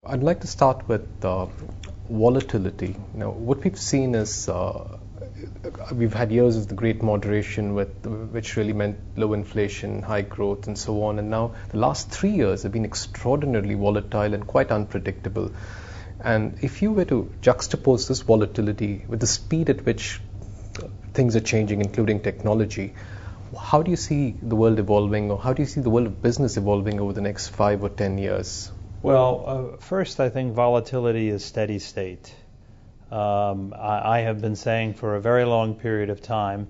I'd like to start with volatility. What we've seen is we've had years of the Great Moderation, which really meant low inflation, high growth, and so on. And now the last 3 years have been extraordinarily volatile and quite unpredictable. And if you were to juxtapose this volatility with the speed at which things are changing, including technology, how do you see the world evolving, or how do you see the world of business evolving over the next 5 or 10 years? Well, first, I think volatility is steady state. I have been saying for a very long period of time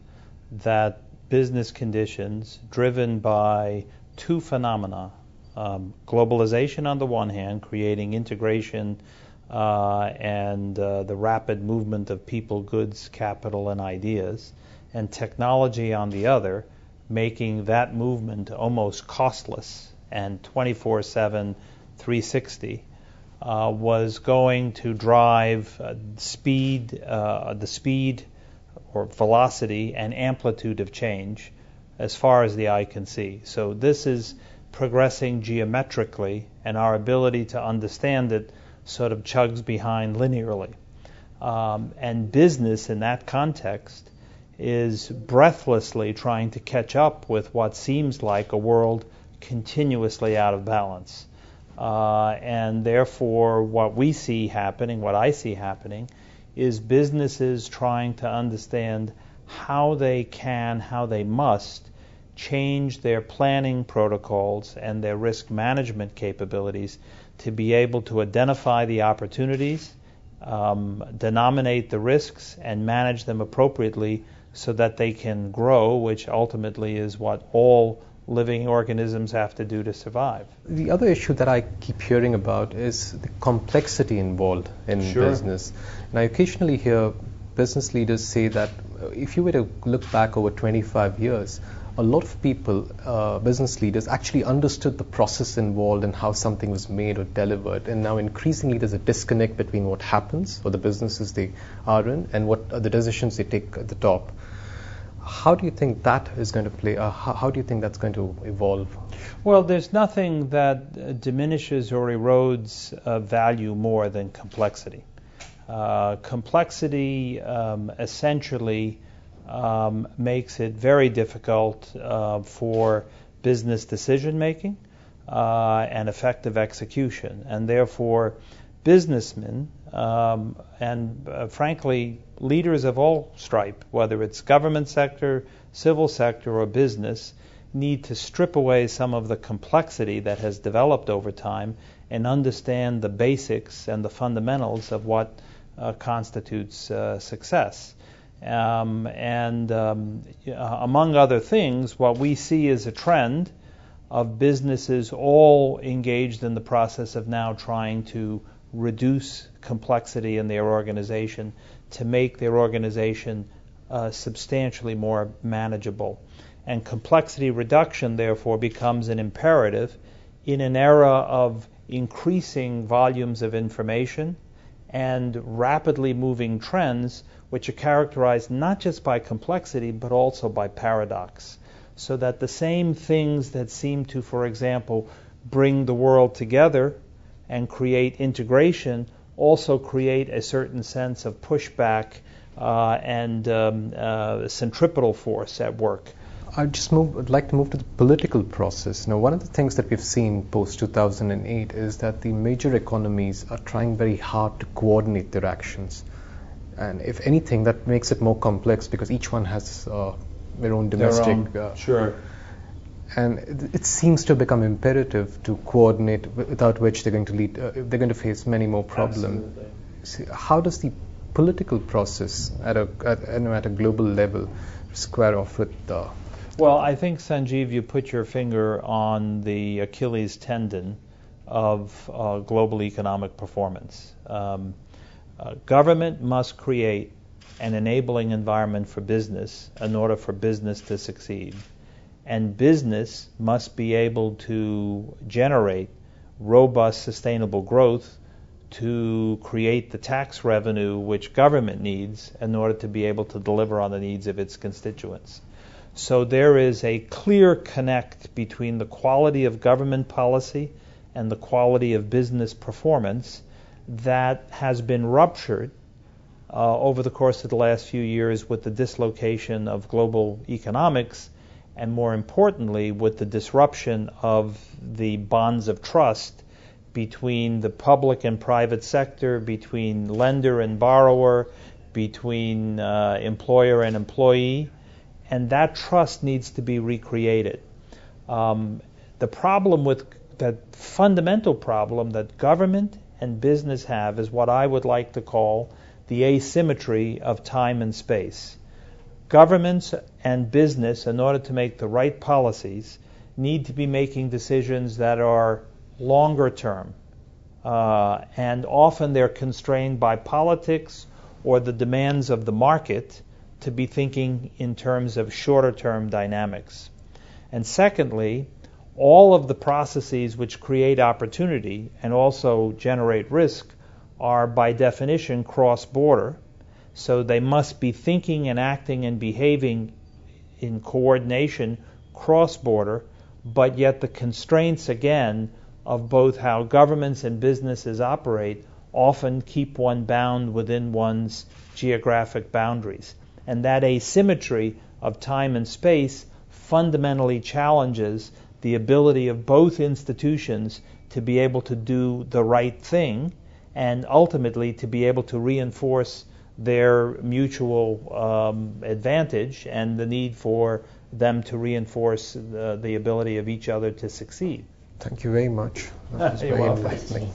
that business conditions driven by two phenomena, globalization on the one hand, creating integration and the rapid movement of people, goods, capital, and ideas, and technology on the other, making that movement almost costless and 24/7, 360, was going to drive the speed or velocity and amplitude of change as far as the eye can see. So this is progressing geometrically, and our ability to understand it sort of chugs behind linearly. And business in that context is breathlessly trying to catch up with what seems like a world continuously out of balance. And therefore, what I see happening, is businesses trying to understand how they must change their planning protocols and their risk management capabilities to be able to identify the opportunities, denominate the risks, and manage them appropriately so that they can grow, which ultimately is what all living organisms have to do to survive. The other issue that I keep hearing about is the complexity involved in business. And I occasionally hear business leaders say that if you were to look back over 25 years, a lot of people, business leaders, actually understood the process involved and how something was made or delivered. And now increasingly there's a disconnect between what happens for the businesses they are in and what are the decisions they take at the top. How do you think that is going to play? How do you think that's going to evolve? Well, there's nothing that diminishes or erodes value more than complexity. Complexity essentially makes it very difficult for business decision making and effective execution, and therefore businessmen and frankly leaders of all stripe, whether it's government sector, civil sector, or business, need to strip away some of the complexity that has developed over time and understand the basics and the fundamentals of what constitutes success. Among other things, what we see is a trend of businesses all engaged in the process of now trying to reduce complexity in their organization to make their organization substantially more manageable. And complexity reduction, therefore, becomes an imperative in an era of increasing volumes of information and rapidly moving trends, which are characterized not just by complexity but also by paradox. So that the same things that seem to, for example, bring the world together and create integration also create a certain sense of pushback and centripetal force at work. I'd like to move to the political process. Now, one of the things that we've seen post-2008 is that the major economies are trying very hard to coordinate their actions. And if anything, that makes it more complex because each one has their own domestic... And it seems to become imperative to coordinate, without which they're going to face many more problems. How does the political process at a global level square off with the... Well, I think, Sanjeev, you put your finger on the Achilles tendon of global economic performance. Government must create an enabling environment for business in order for business to succeed. And business must be able to generate robust, sustainable growth to create the tax revenue which government needs in order to be able to deliver on the needs of its constituents. So there is a clear connect between the quality of government policy and the quality of business performance that has been ruptured over the course of the last few years with the dislocation of global economics, and more importantly, with the disruption of the bonds of trust between the public and private sector, between lender and borrower, between employer and employee, and that trust needs to be recreated. The problem with that fundamental problem that government and business have is what I would like to call the asymmetry of time and space. Governments and business, in order to make the right policies, need to be making decisions that are longer term, and often they're constrained by politics or the demands of the market to be thinking in terms of shorter term dynamics. And secondly, all of the processes which create opportunity and also generate risk are by definition cross-border, so they must be thinking and acting and behaving in coordination cross-border, but yet the constraints again of both how governments and businesses operate often keep one bound within one's geographic boundaries. And that asymmetry of time and space fundamentally challenges the ability of both institutions to be able to do the right thing and ultimately to be able to reinforce their mutual advantage and the need for them to reinforce the ability of each other to succeed. Thank you very much. That was very enlightening.